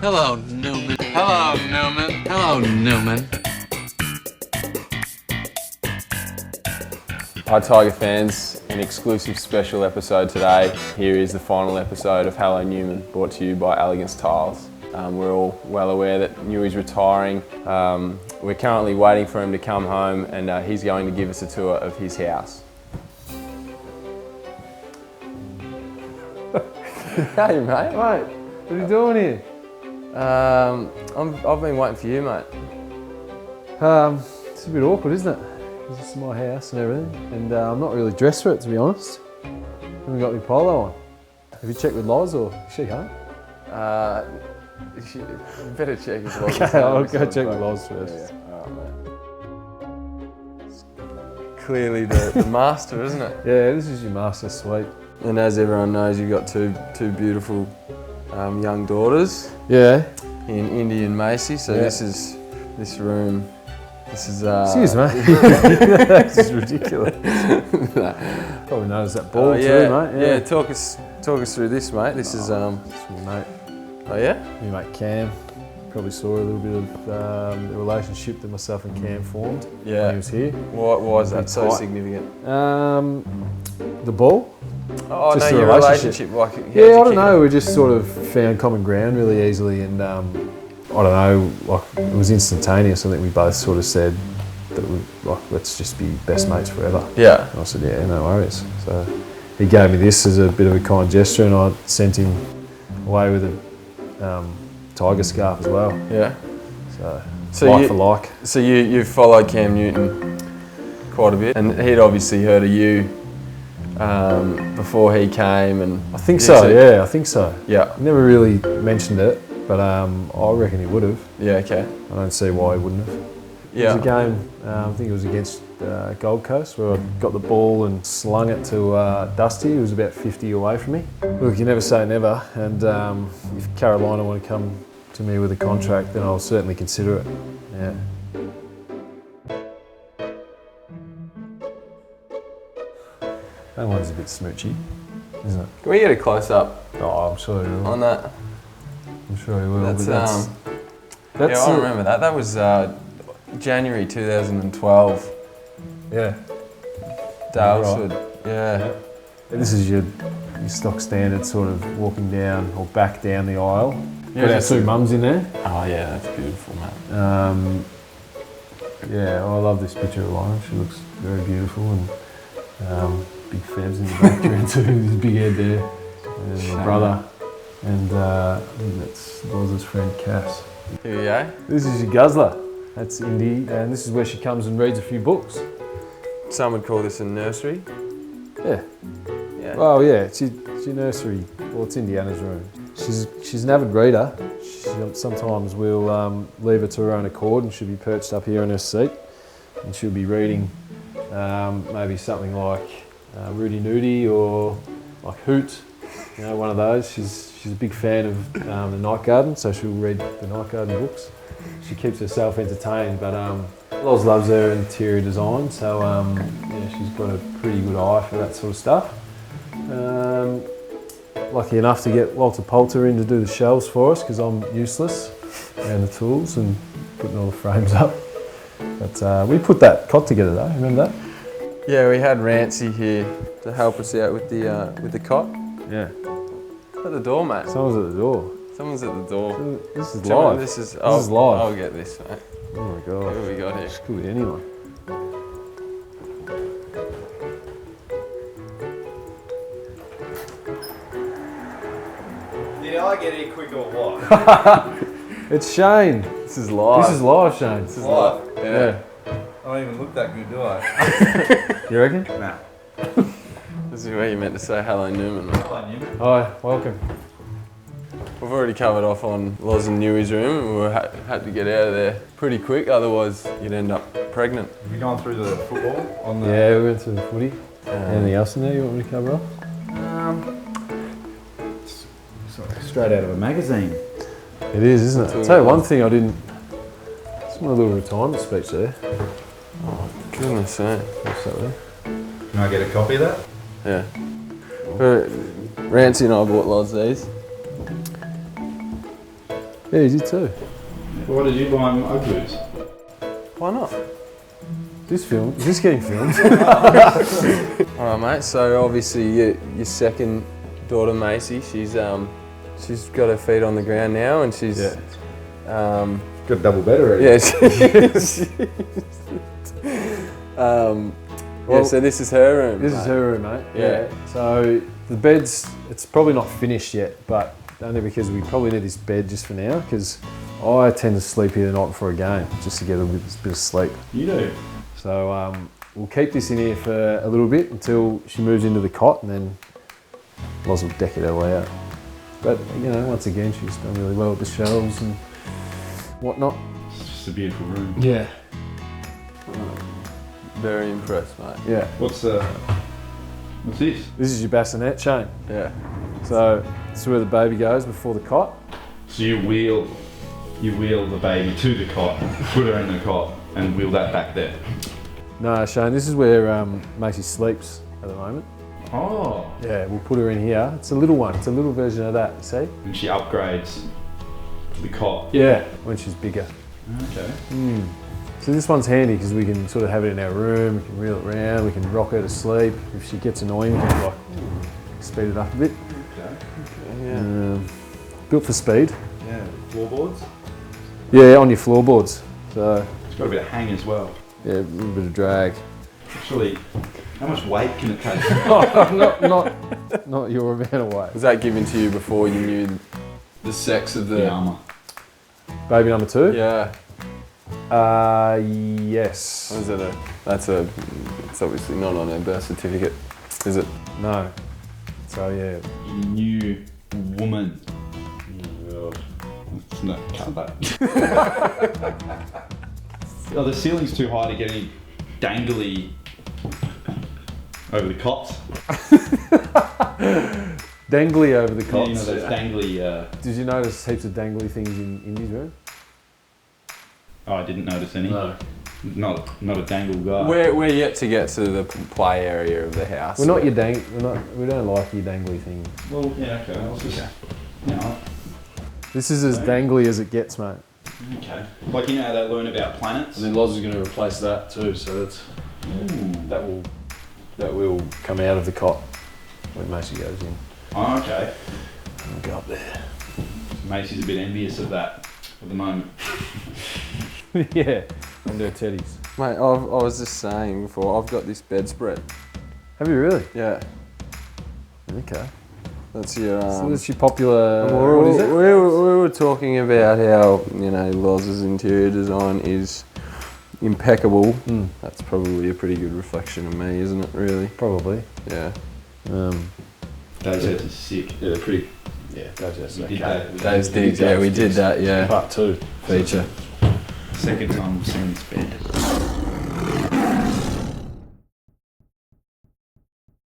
Hello, Newman. Hello, Newman. Hello, Newman. Hi Tiger fans, an exclusive special episode today. Here is the final episode of Hello Newman, brought to you by Elegance Tiles. We're all well aware that Newey's retiring. We're currently waiting for him to come home and he's going to give us a tour of his house. Hey mate. Mate, what are you doing here? I've been waiting for you, mate. It's a bit awkward, isn't it? 'Cause this is my house and everything, and I'm not really dressed for it, to be honest. Haven't got my polo on. Have you checked with Loz, or is she home? You better check his Loz. Okay, I'll go check with Loz first. Yeah. All right, mate. It's clearly the master, isn't it? Yeah, this is your master suite. And as everyone knows, you've got two beautiful young daughters. Yeah. In Indy and Macy. So yeah. This room. This is. Excuse me. This is ridiculous. Probably noticed that ball too, mate. Yeah. Talk us through this, mate. This is. It's my mate. Oh yeah. My mate Cam. Probably saw a little bit of the relationship that myself and Cam formed when he was here. Why is that so significant? The ball. Oh, just no, your relationship. Like, yeah, I don't know. We just sort of found common ground really easily, and I don't know. Like it was instantaneous. I think we both sort of said that let's just be best mates forever. Yeah. And I said, yeah, no worries. So he gave me this as a bit of a kind gesture, and I sent him away with a tiger scarf as well. Yeah. So like for like. So you've followed Cam Newton quite a bit, and he'd obviously heard of you before he came, and I think so. Yeah, I think so. Yeah. He never really mentioned it, but I reckon he would have. Yeah. Okay. I don't see why he wouldn't have. Yeah. It was a game. I think it was against Gold Coast where I got the ball and slung it to Dusty, who was about 50 away from me. Look, you never say never, and if Carolina want to come to me with a contract, then I'll certainly consider it. Yeah. That one's a bit smoochy, isn't it? Can we get a close up? Oh, I'm sure he will. On that. I'm sure he will. That's that's yeah, I remember that. That was January 2012. Yeah. Dalesford. Right. Yeah. This is your stock standard sort of walking down or back down the aisle. Yeah, Got our two mums in there. Oh yeah, that's beautiful, mate. Yeah, I love this picture of Lionel. She looks very beautiful, and big febs in the background too. There's a big head there. And my brother, and I think that's Loz's friend Cass. Here we go. This is your guzzler. That's Indy, and this is where she comes and reads a few books. Some would call this a nursery. Yeah. Yeah. Well, yeah, it's your nursery. Well, it's Indiana's room. She's an avid reader. Sometimes we'll leave her to her own accord, and she'll be perched up here in her seat, and she'll be reading maybe something like Rudy Nudie or like Hoot, you know, one of those. She's a big fan of the Night Garden, so she'll read the Night Garden books. She keeps herself entertained, but Loz loves her interior design, so yeah, she's got a pretty good eye for that sort of stuff. Lucky enough to get Walter Poulter in to do the shelves for us because I'm useless, and the tools and putting all the frames up. But we put that cot together though, remember that? Yeah, we had Rancy here to help us out with the cot. Yeah. At the door, mate. Someone's at the door. Someone's at the door. This is live. This is live. I'll get this, mate. Oh my god. What have we got here? This could be anyone. Did I get here quick or what? It's Shane. This is live. This is live, Shane. This is live. Yeah. I don't even look that good, do I? You reckon? Nah. This is where you meant to say hello, Newman. Mate. Hello, Newman. Hi, welcome. We've already covered off on Loz and Newey's room, and we had to get out of there pretty quick, otherwise you'd end up pregnant. Have you gone through the football on the? Yeah, we went through the footy. Anything else in there you want me to cover off? Straight out of a magazine. It is, isn't it? I'll tell you one thing I didn't. It's my little retirement speech there. Oh, goodness sake. What's that there? Can I get a copy of that? Yeah. Rancy and I bought Loz these. Yeah, you did too. Why did you buy him Ugg boots? Why not? Is this getting filmed? All right, mate. So obviously your second daughter, Macy, she's got her feet on the ground now, and she's Got a double bed already. yeah. Yeah. So this is her room. This mate. is her room, mate. Yeah. So the bed's, it's probably not finished yet, but only because we probably need this bed just for now, because I tend to sleep here the night before a game, just to get a bit of sleep. You do. So we'll keep this in here for a little bit until she moves into the cot, and then Loz will deck it all out. But, you know, once again, she's done really well with the shelves and whatnot. It's just a beautiful room. Yeah. Very impressed, mate. Yeah. What's this? This is your bassinet, Shane. Yeah. So this is where the baby goes before the cot. So you wheel the baby to the cot, put her in the cot, and wheel that back there. No, Shane, this is where Macy sleeps at the moment. Oh. Yeah, we'll put her in here. It's a little one. It's a little version of that, see? And she upgrades to the cot. Yeah. When she's bigger. Okay. So this one's handy because we can sort of have it in our room, we can reel it around, we can rock her to sleep. If she gets annoying, we can like speed it up a bit. Okay. Yeah. Built for speed. Yeah. Floorboards. Yeah, on your floorboards. So It's got a bit of hang as well. yeah, a little bit of drag. Actually, how much weight can it take? Not your amount of weight. Was that given to you before you knew the sex of The armour. Baby number 2? Yeah. Yes. What is it? It's obviously not on her birth certificate, is it? No. So yeah. New woman. Oh, let's not cut that. Oh, the ceiling's too high to get any dangly over the cots. Dangly over the Yeah, cots. you know those dangly. Did you notice heaps of dangly things in Indy's room? Oh, I didn't notice any. No. Not a dangle guy. We're yet to get to the play area of the house. We're not your we don't like your dangly thing. Well, yeah, okay. I'll just. Yeah. This is as dangly as it gets, mate. Okay. Like you know how they learn about planets. And then Loz is going to replace that too, so that's that will come out of the cot when Macy goes in. Oh, okay. We'll go up there. Macy's a bit envious of that at the moment. Yeah, and her teddies. Mate, I was just saying before, I've got this bedspread. Have you really? Yeah. Okay. That's your. So that's your popular. we What is it? we were talking about how, you know, Loz's interior design is impeccable. That's probably a pretty good reflection of me, isn't it, really? Probably. Yeah. Those heads are sick. Yeah, pretty. Yeah, those We did that. Those digs, yeah, we did that, yeah. Part 2 Feature. Second time we've seen this bed.